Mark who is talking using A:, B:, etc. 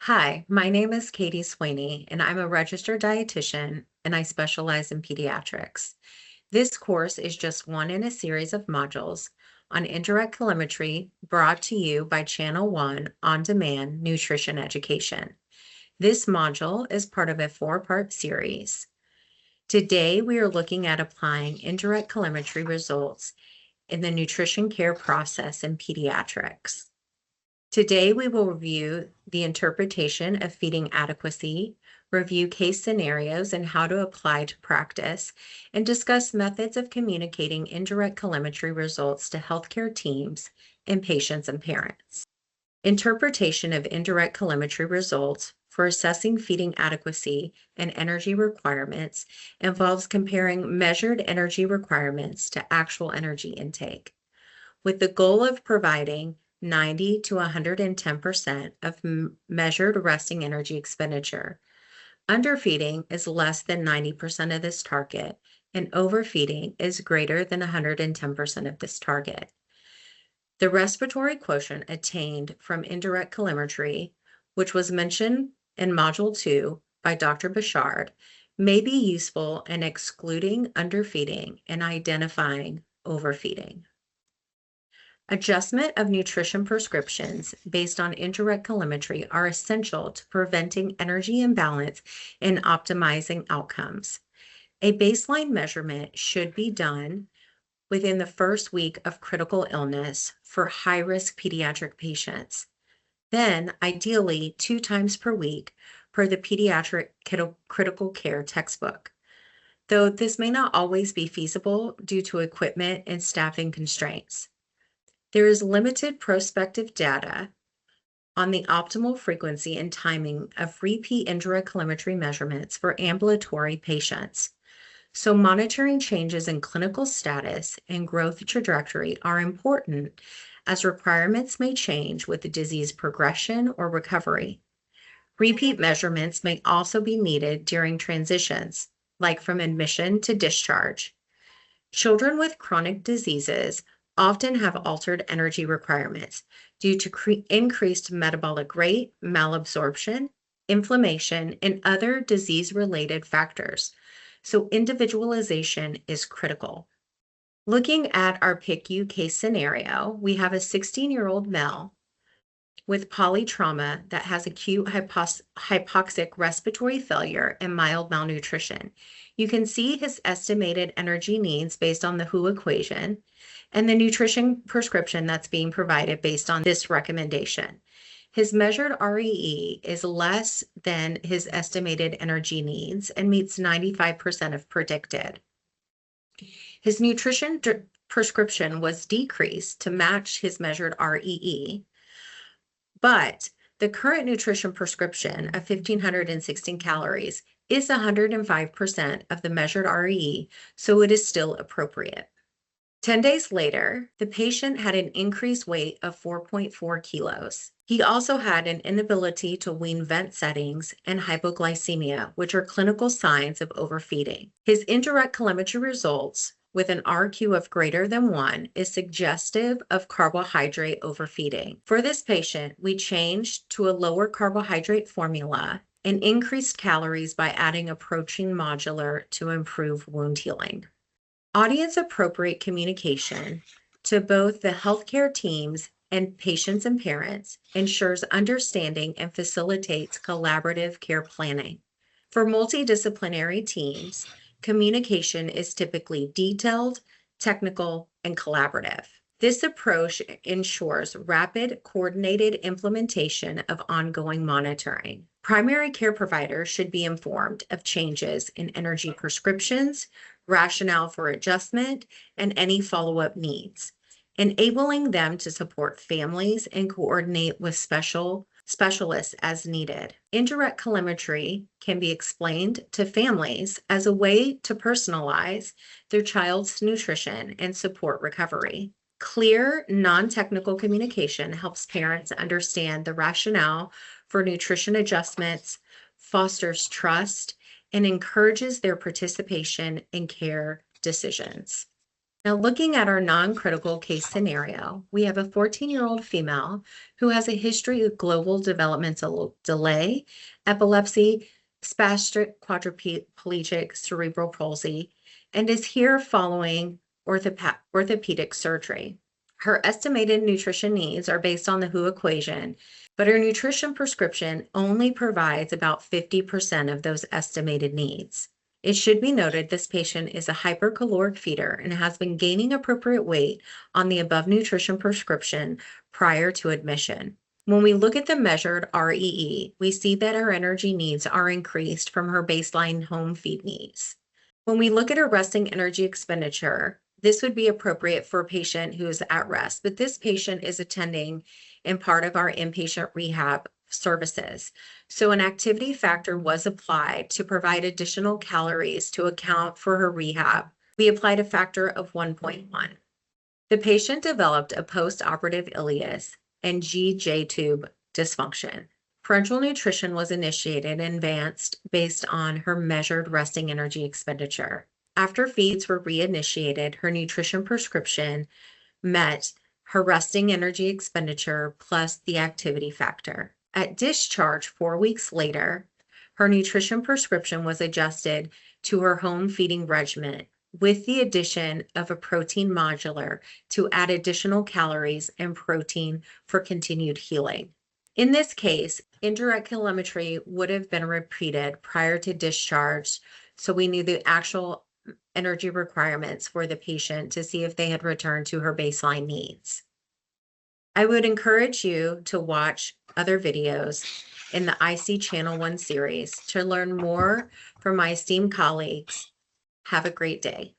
A: Hi, my name is Kadie Swaney, and I'm a registered dietitian, and I specialize in pediatrics. This course is just one in a series of modules on indirect calorimetry brought to you by Channel 1 On Demand Nutrition Education. This module is part of a four-part series. Today, we are looking at applying indirect calorimetry results in the nutrition care process in pediatrics. Today, we will review the interpretation of feeding adequacy, review case scenarios and how to apply to practice, and discuss methods of communicating indirect calorimetry results to healthcare teams and patients and parents. Interpretation of indirect calorimetry results for assessing feeding adequacy and energy requirements involves comparing measured energy requirements to actual energy intake, with the goal of providing 90 to 110% of measured resting energy expenditure. Underfeeding is less than 90% of this target, and overfeeding is greater than 110% of this target. The respiratory quotient attained from indirect calorimetry, which was mentioned in Module 2 by Dr. Bouchard, may be useful in excluding underfeeding and identifying overfeeding. Adjustment of nutrition prescriptions based on indirect calorimetry are essential to preventing energy imbalance and optimizing outcomes. A baseline measurement should be done within the first week of critical illness for high-risk pediatric patients. Then, ideally, 2 times per week per the pediatric critical care textbook, though this may not always be feasible due to equipment and staffing constraints. There is limited prospective data on the optimal frequency and timing of repeat indirect calorimetry measurements for ambulatory patients. So monitoring changes in clinical status and growth trajectory are important, as requirements may change with the disease progression or recovery. Repeat measurements may also be needed during transitions, like from admission to discharge. Children with chronic diseases often have altered energy requirements due to increased metabolic rate, malabsorption, inflammation, and other disease-related factors. So individualization is critical. Looking at our PICU case scenario, we have a 16-year-old male with polytrauma that has acute hypoxic respiratory failure and mild malnutrition. You can see his estimated energy needs based on the WHO equation and the nutrition prescription that's being provided based on this recommendation. His measured REE is less than his estimated energy needs and meets 95% of predicted. His nutrition prescription was decreased to match his measured REE, but the current nutrition prescription of 1,516 calories is 105% of the measured REE, so it is still appropriate. 10 days later, the patient had an increased weight of 4.4 kilos. He also had an inability to wean vent settings and hypoglycemia, which are clinical signs of overfeeding. His indirect calorimetry results with an RQ of greater than 1 is suggestive of carbohydrate overfeeding. For this patient, we changed to a lower carbohydrate formula and increased calories by adding a protein modular to improve wound healing. Audience-appropriate communication to both the healthcare teams and patients and parents ensures understanding and facilitates collaborative care planning. For multidisciplinary teams, communication is typically detailed, technical, and collaborative. This approach ensures rapid, coordinated implementation of ongoing monitoring. Primary care providers should be informed of changes in energy prescriptions, rationale for adjustment, and any follow-up needs, enabling them to support families and coordinate with specialists as needed. Indirect calorimetry can be explained to families as a way to personalize their child's nutrition and support recovery. Clear, non-technical communication helps parents understand the rationale for nutrition adjustments, fosters trust, and encourages their participation in care decisions. Now, looking at our non-critical case scenario, we have a 14-year-old female who has a history of global developmental delay, epilepsy, spastic quadriplegic cerebral palsy, and is here following orthopedic surgery. Her estimated nutrition needs are based on the WHO equation, but her nutrition prescription only provides about 50% of those estimated needs. It should be noted this patient is a hypercaloric feeder and has been gaining appropriate weight on the above nutrition prescription prior to admission. When we look at the measured REE, we see that her energy needs are increased from her baseline home feed needs. When we look at her resting energy expenditure, this would be appropriate for a patient who is at rest, but this patient is attending in part of our inpatient rehab services. So an activity factor was applied to provide additional calories to account for her rehab. We applied a factor of 1.1. The patient developed a post-operative ileus and GJ tube dysfunction. Parenteral nutrition was initiated and advanced based on her measured resting energy expenditure. After feeds were reinitiated, her nutrition prescription met her resting energy expenditure plus the activity factor. At discharge 4 weeks later, her nutrition prescription was adjusted to her home feeding regimen with the addition of a protein modulator to add additional calories and protein for continued healing. In this case, indirect calorimetry would have been repeated prior to discharge, so we knew the actual energy requirements for the patient to see if they had returned to her baseline needs. I would encourage you to watch other videos in the IC Channel 1 series to learn more from my esteemed colleagues. Have a great day.